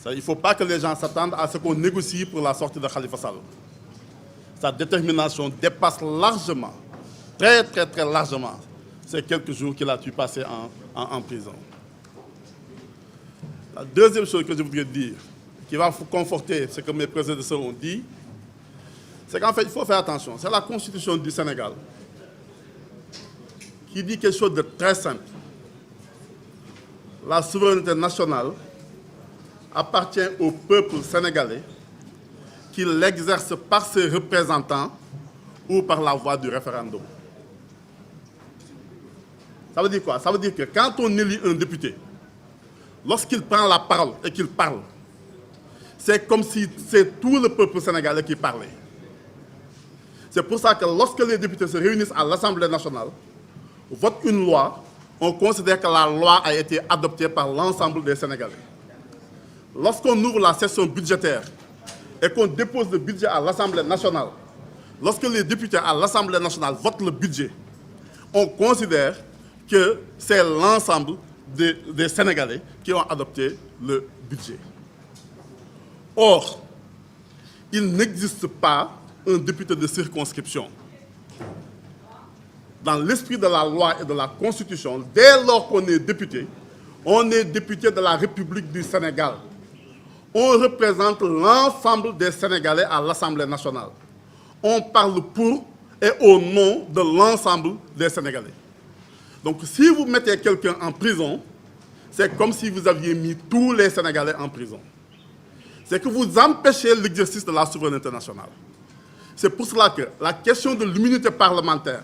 Il ne faut pas que les gens s'attendent à ce qu'on négocie pour la sortie de Khalifa Sall. Sa détermination dépasse largement, très largement, ces quelques jours qu'il a dû passer en prison. La deuxième chose que je voudrais dire, qui va conforter ce que mes prédécesseurs ont dit, c'est qu'en fait, il faut faire attention. C'est la Constitution du Sénégal qui dit quelque chose de très simple. La souveraineté nationale appartient au peuple sénégalais qui l'exerce par ses représentants ou par la voie du référendum. Ça veut dire quoi? Ça veut dire que quand on élit un député, lorsqu'il prend la parole et qu'il parle, c'est comme si c'est tout le peuple sénégalais qui parlait. C'est pour ça que lorsque les députés se réunissent à l'Assemblée nationale, votent une loi, on considère que la loi a été adoptée par l'ensemble des Sénégalais. Lorsqu'on ouvre la session budgétaire et qu'on dépose le budget à l'Assemblée nationale, lorsque les députés à l'Assemblée nationale votent le budget, on considère que c'est l'ensemble des Sénégalais qui ont adopté le budget. Or, il n'existe pas un député de circonscription. Dans l'esprit de la loi et de la Constitution, dès lors qu'on est député de la République du Sénégal. On représente l'ensemble des Sénégalais à l'Assemblée nationale. On parle pour et au nom de l'ensemble des Sénégalais. Donc si vous mettez quelqu'un en prison, c'est comme si vous aviez mis tous les Sénégalais en prison. C'est que vous empêchez l'exercice de la souveraineté nationale. C'est pour cela que la question de l'immunité parlementaire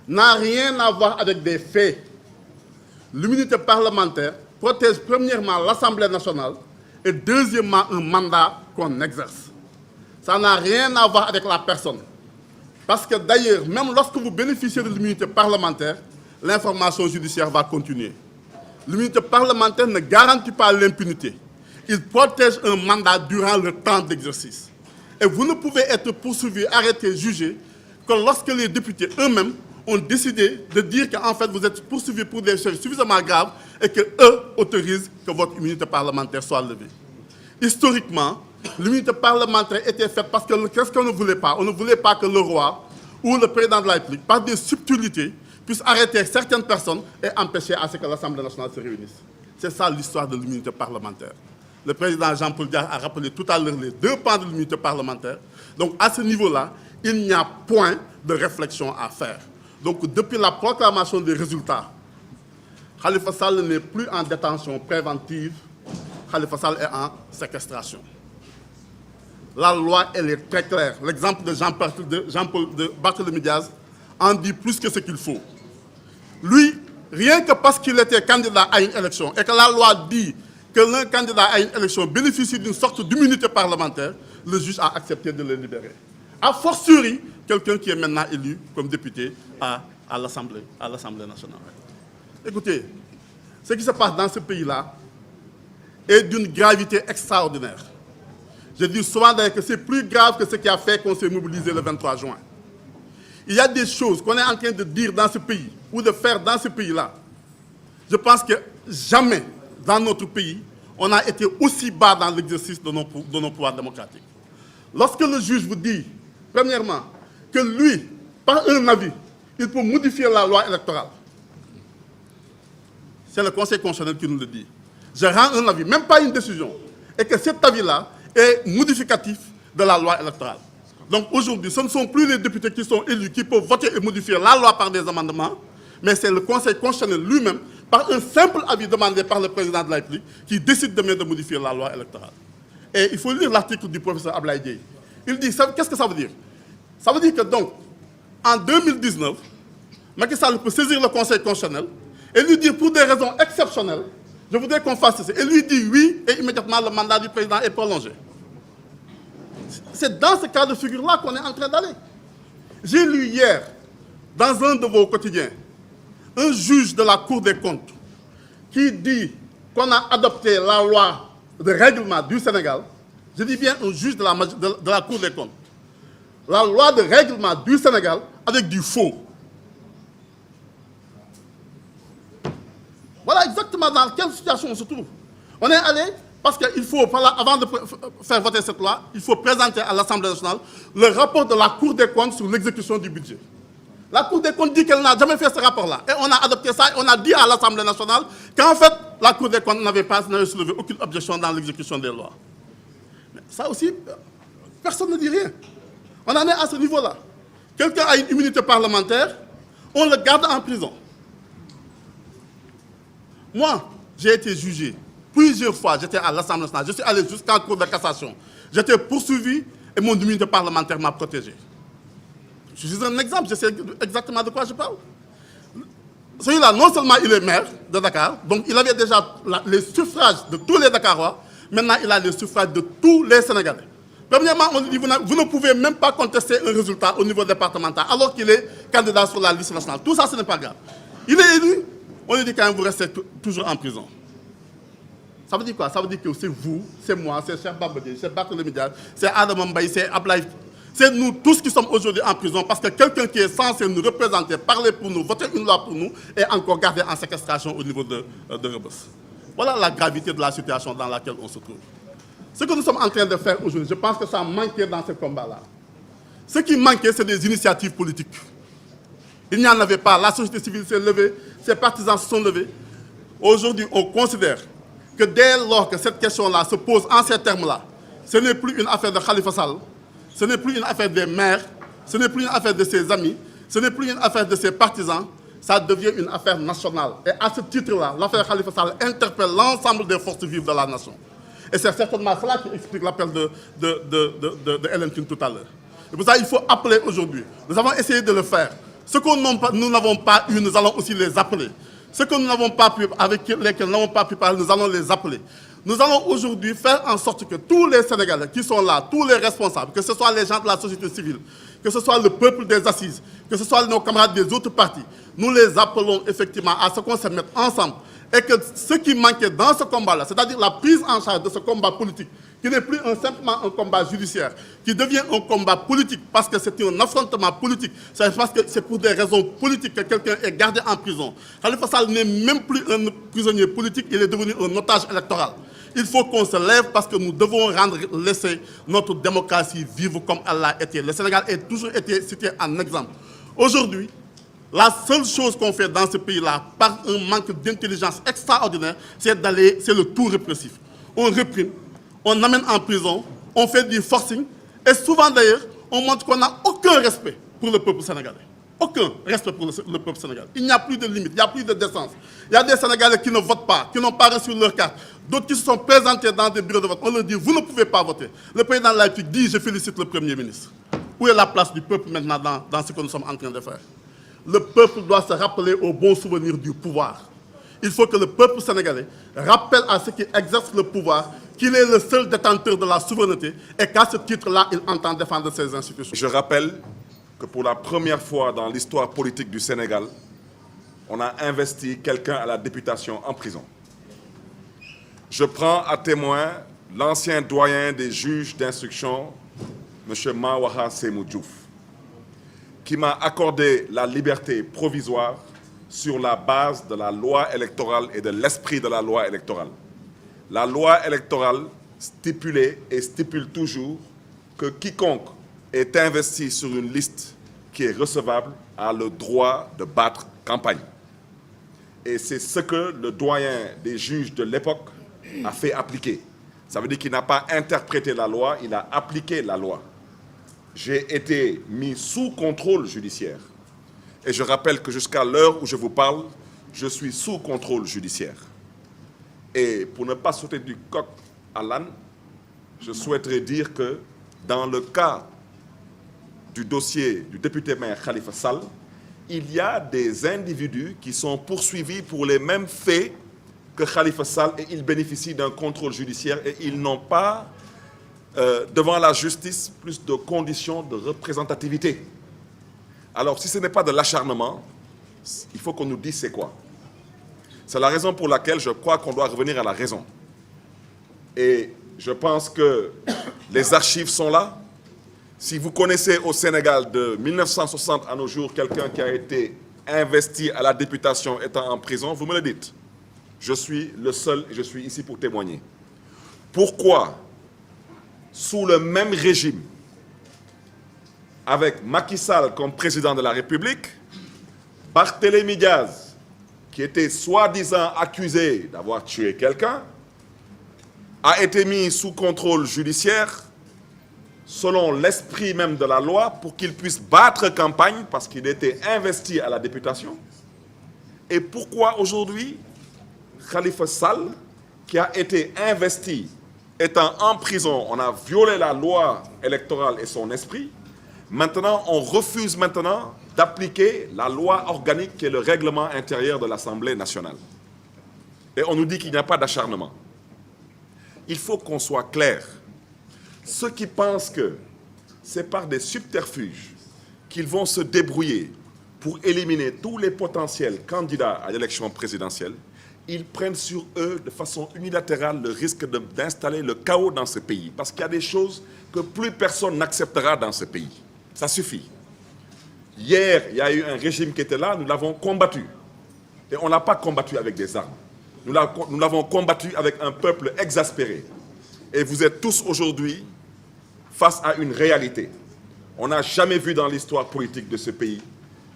n'a rien à voir avec des faits. L'immunité parlementaire protège premièrement l'Assemblée nationale et deuxièmement un mandat qu'on exerce. Ça n'a rien à voir avec la personne. Parce que d'ailleurs, même lorsque vous bénéficiez de l'immunité parlementaire, l'information judiciaire va continuer. L'immunité parlementaire ne garantit pas l'impunité. Il protège un mandat durant le temps d'exercice. Et vous ne pouvez être poursuivi, arrêté, jugé que lorsque les députés eux-mêmes ont décidé de dire qu'en fait vous êtes poursuivi pour des choses suffisamment graves et qu'eux autorisent que votre immunité parlementaire soit levée. Historiquement, l'immunité parlementaire était faite parce que qu'est-ce qu'on ne voulait pas? On ne voulait pas que le roi ou le président de la République, par des subtilités, puisse arrêter certaines personnes et empêcher à ce que l'Assemblée nationale se réunisse. C'est ça l'histoire de l'immunité parlementaire. Le président Jean-Paul Dias a rappelé tout à l'heure les deux pans de l'immunité parlementaire. Donc à ce niveau-là, il n'y a point de réflexion à faire. Donc depuis la proclamation des résultats, Khalifa Sall n'est plus en détention préventive, Khalifa Sall est en séquestration. La loi, elle est très claire. L'exemple de Barthélémy Diaz en dit plus que ce qu'il faut. Lui, rien que parce qu'il était candidat à une élection et que la loi dit que l'un candidat à une élection bénéficie d'une sorte d'immunité parlementaire, le juge a accepté de le libérer. A fortiori, quelqu'un qui est maintenant élu comme député à l'Assemblée nationale. Écoutez, ce qui se passe dans ce pays-là est d'une gravité extraordinaire. Je dis souvent d'ailleurs que c'est plus grave que ce qui a fait qu'on s'est mobilisé le 23 juin. Il y a des choses qu'on est en train de dire dans ce pays ou de faire dans ce pays-là. Je pense que jamais dans notre pays, on a été aussi bas dans l'exercice de nos pouvoirs démocratiques. Lorsque le juge vous dit, premièrement, que lui, par un avis, il peut modifier la loi électorale, c'est le Conseil constitutionnel qui nous le dit. Je rends un avis, même pas une décision, et que cet avis-là est modificatif de la loi électorale. Donc aujourd'hui, ce ne sont plus les députés qui sont élus qui peuvent voter et modifier la loi par des amendements, mais c'est le Conseil constitutionnel lui-même, par un simple avis demandé par le président de la République, qui décide demain de modifier la loi électorale. Et il faut lire l'article du professeur Ablaye Dièye. Il dit, qu'est-ce que ça veut dire? Ça veut dire que donc, en 2019, Macky Sall peut saisir le Conseil constitutionnel et lui dire, pour des raisons exceptionnelles, je voudrais qu'on fasse ceci. Et lui dit oui, et immédiatement le mandat du président est prolongé. C'est dans ce cas de figure-là qu'on est en train d'aller. J'ai lu hier, dans un de vos quotidiens, un juge de la Cour des comptes qui dit qu'on a adopté la loi de règlement du Sénégal. Je dis bien un juge de la Cour des comptes. La loi de règlement du Sénégal avec du faux. Voilà exactement dans quelle situation on se trouve. On est allé Parce qu'il faut, avant de faire voter cette loi, il faut présenter à l'Assemblée nationale le rapport de la Cour des comptes sur l'exécution du budget. La Cour des comptes dit qu'elle n'a jamais fait ce rapport-là. Et on a adopté ça, et on a dit à l'Assemblée nationale qu'en fait, la Cour des comptes n'avait soulevé aucune objection dans l'exécution des lois. Mais ça aussi, personne ne dit rien. On en est à ce niveau-là. Quelqu'un a une immunité parlementaire, on le garde en prison. Moi, j'ai été jugé. Plusieurs fois, j'étais à l'Assemblée nationale. Je suis allé jusqu'en cour de cassation. J'étais poursuivi et mon immunité parlementaire m'a protégé. Je suis un exemple, je sais exactement de quoi je parle. Celui-là, non seulement il est maire de Dakar, donc il avait déjà les suffrages de tous les Dakarois, maintenant il a les suffrages de tous les Sénégalais. Premièrement, on dit vous ne pouvez même pas contester un résultat au niveau départemental, alors qu'il est candidat sur la liste nationale. Tout ça, ce n'est pas grave. Il est élu, on lui dit quand même vous restez toujours en prison. Ça veut dire quoi? Ça veut dire que c'est vous, c'est moi, c'est Cheikh Babadi, c'est Barthélémy Dias, c'est Adam Mbaye, c'est Ablaye. C'est nous tous qui sommes aujourd'hui en prison parce que quelqu'un qui est censé nous représenter, parler pour nous, voter une loi pour nous, est encore gardé en séquestration au niveau de Rebeuss. Voilà la gravité de la situation dans laquelle on se trouve. Ce que nous sommes en train de faire aujourd'hui, je pense que ça manquait dans ce combat-là. Ce qui manquait, c'est des initiatives politiques. Il n'y en avait pas. La société civile s'est levée, ses partisans se sont levés. Aujourd'hui, on considère que dès lors que cette question-là se pose en ces termes-là, ce n'est plus une affaire de Khalifa Sall, ce n'est plus une affaire des maires, ce n'est plus une affaire de ses amis, ce n'est plus une affaire de ses partisans, ça devient une affaire nationale. Et à ce titre-là, l'affaire Khalifa Sall interpelle l'ensemble des forces vives de la nation. Et c'est certainement cela qui explique l'appel de Hélène Tine tout à l'heure. Et pour ça, il faut appeler aujourd'hui. Nous avons essayé de le faire. Ce que nous n'avons pas eu, nous allons aussi les appeler. Ce que nous n'avons pas pu, avec lesquels nous n'avons pas pu parler, nous allons les appeler. Nous allons aujourd'hui faire en sorte que tous les Sénégalais qui sont là, tous les responsables, que ce soit les gens de la société civile, que ce soit le peuple des assises, que ce soit nos camarades des autres partis, nous les appelons effectivement à ce qu'on se mette ensemble et que ce qui manquait dans ce combat-là, c'est-à-dire la prise en charge de ce combat politique, qui n'est plus simplement un combat judiciaire, qui devient un combat politique parce que c'est un affrontement politique, c'est parce que c'est pour des raisons politiques que quelqu'un est gardé en prison. Khalifa Sall n'est même plus un prisonnier politique, il est devenu un otage électoral. Il faut qu'on se lève parce que nous devons laisser notre démocratie vivre comme elle l'a été. Le Sénégal a toujours été cité en exemple. Aujourd'hui, la seule chose qu'on fait dans ce pays-là, par un manque d'intelligence extraordinaire, c'est le tout répressif. On réprime, on amène en prison, on fait du forcing, et souvent d'ailleurs, on montre qu'on n'a aucun respect pour le peuple sénégalais. Aucun respect pour le peuple sénégalais. Il n'y a plus de limite, il n'y a plus de décence. Il y a des Sénégalais qui ne votent pas, qui n'ont pas reçu leur carte, d'autres qui se sont présentés dans des bureaux de vote. On leur dit, vous ne pouvez pas voter. Le président de la République dit, je félicite le Premier ministre. Où est la place du peuple maintenant dans ce que nous sommes en train de faire? Le peuple doit se rappeler au bon souvenir du pouvoir. Il faut que le peuple sénégalais rappelle à ceux qui exercent le pouvoir qu'il est le seul détenteur de la souveraineté et qu'à ce titre-là, il entend défendre ses institutions. Je rappelle que pour la première fois dans l'histoire politique du Sénégal, on a investi quelqu'un à la députation en prison. Je prends à témoin l'ancien doyen des juges d'instruction, M. Mawaha Semou Diouf, qui m'a accordé la liberté provisoire sur la base de la loi électorale et de l'esprit de la loi électorale. La loi électorale stipulait et stipule toujours que quiconque est investi sur une liste qui est recevable a le droit de battre campagne. Et c'est ce que le doyen des juges de l'époque a fait appliquer. Ça veut dire qu'il n'a pas interprété la loi, il a appliqué la loi. J'ai été mis sous contrôle judiciaire. Et je rappelle que jusqu'à l'heure où je vous parle, je suis sous contrôle judiciaire. Et pour ne pas sauter du coq à l'âne, je souhaiterais dire que dans le cas du dossier du député maire Khalifa Sall, il y a des individus qui sont poursuivis pour les mêmes faits que Khalifa Sall et ils bénéficient d'un contrôle judiciaire et ils n'ont pas devant la justice plus de conditions de représentativité. Alors, si ce n'est pas de l'acharnement, il faut qu'on nous dise c'est quoi. C'est la raison pour laquelle je crois qu'on doit revenir à la raison. Et je pense que les archives sont là. Si vous connaissez au Sénégal de 1960 à nos jours quelqu'un qui a été investi à la députation étant en prison, vous me le dites. Je suis le seul et je suis ici pour témoigner. pourquoi, sous le même régime, avec Macky Sall comme président de la République, Barthélémy Diaz, qui était soi-disant accusé d'avoir tué quelqu'un, a été mis sous contrôle judiciaire selon l'esprit même de la loi pour qu'il puisse battre campagne parce qu'il était investi à la députation. Et pourquoi aujourd'hui, Khalifa Sall, qui a été investi, étant en prison, on a violé la loi électorale et son esprit, maintenant on refuse maintenant d'appliquer la loi organique qui est le règlement intérieur de l'Assemblée nationale. Et on nous dit qu'il n'y a pas d'acharnement. Il faut qu'on soit clair. Ceux qui pensent que c'est par des subterfuges qu'ils vont se débrouiller pour éliminer tous les potentiels candidats à l'élection présidentielle, ils prennent sur eux de façon unilatérale le risque d'installer le chaos dans ce pays. Parce qu'il y a des choses que plus personne n'acceptera dans ce pays. Ça suffit. Hier, il y a eu un régime qui était là, nous l'avons combattu. Et on ne l'a pas combattu avec des armes. Nous l'avons combattu avec un peuple exaspéré. Et vous êtes tous aujourd'hui face à une réalité. On n'a jamais vu dans l'histoire politique de ce pays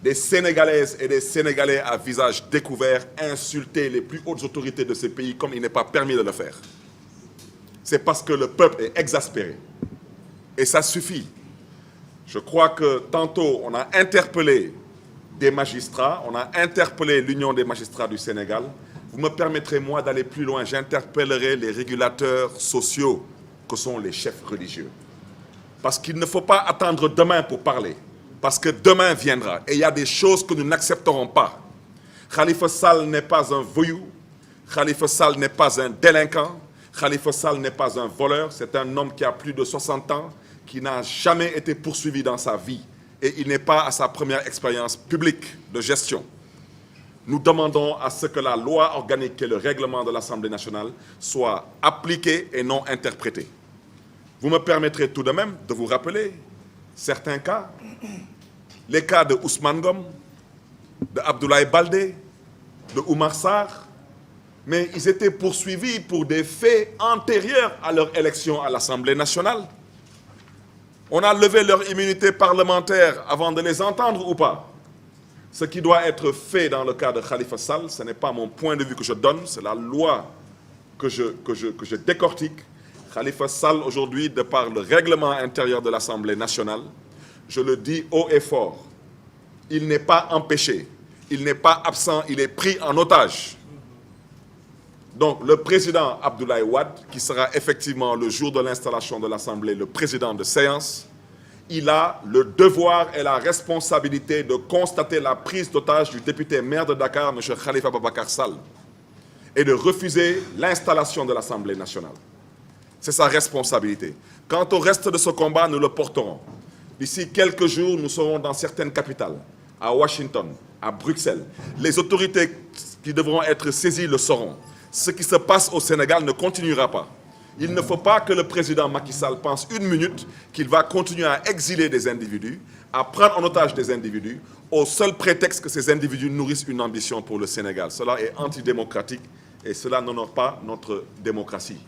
des Sénégalaises et des Sénégalais à visage découvert insulter les plus hautes autorités de ce pays comme il n'est pas permis de le faire. C'est parce que le peuple est exaspéré. Et ça suffit. Je crois que tantôt, on a interpellé des magistrats, on a interpellé l'Union des magistrats du Sénégal. Vous me permettrez, moi, d'aller plus loin. J'interpellerai les régulateurs sociaux que sont les chefs religieux. Parce qu'il ne faut pas attendre demain pour parler. Parce que demain viendra. Et il y a des choses que nous n'accepterons pas. Khalifa Sall n'est pas un voyou. Khalifa Sall n'est pas un délinquant. Khalifa Sall n'est pas un voleur. C'est un homme qui a plus de 60 ans, qui n'a jamais été poursuivi dans sa vie. Et il n'est pas à sa première expérience publique de gestion. Nous demandons à ce que la loi organique et le règlement de l'Assemblée nationale soient appliqués et non interprétés. Vous me permettrez tout de même de vous rappeler certains cas, les cas de Ousmane Ngom, de Abdoulaye Baldé, de Oumar Sarr, mais ils étaient poursuivis pour des faits antérieurs à leur élection à l'Assemblée nationale. On a levé leur immunité parlementaire avant de les entendre ou pas? Ce qui doit être fait dans le cas de Khalifa Sall, ce n'est pas mon point de vue que je donne, c'est la loi que je décortique. Khalifa Sall, aujourd'hui, de par le règlement intérieur de l'Assemblée nationale, je le dis haut et fort, il n'est pas empêché, il n'est pas absent, il est pris en otage. Donc, le président Abdoulaye Wade, qui sera effectivement le jour de l'installation de l'Assemblée, le président de séance, il a le devoir et la responsabilité de constater la prise d'otage du député maire de Dakar, M. Khalifa Ababacar Sall, et de refuser l'installation de l'Assemblée nationale. C'est sa responsabilité. Quant au reste de ce combat, nous le porterons. D'ici quelques jours, nous serons dans certaines capitales, à Washington, à Bruxelles. Les autorités qui devront être saisies le sauront. Ce qui se passe au Sénégal ne continuera pas. Il ne faut pas que le président Macky Sall pense une minute qu'il va continuer à exiler des individus, à prendre en otage des individus, au seul prétexte que ces individus nourrissent une ambition pour le Sénégal. Cela est antidémocratique et cela n'honore pas notre démocratie.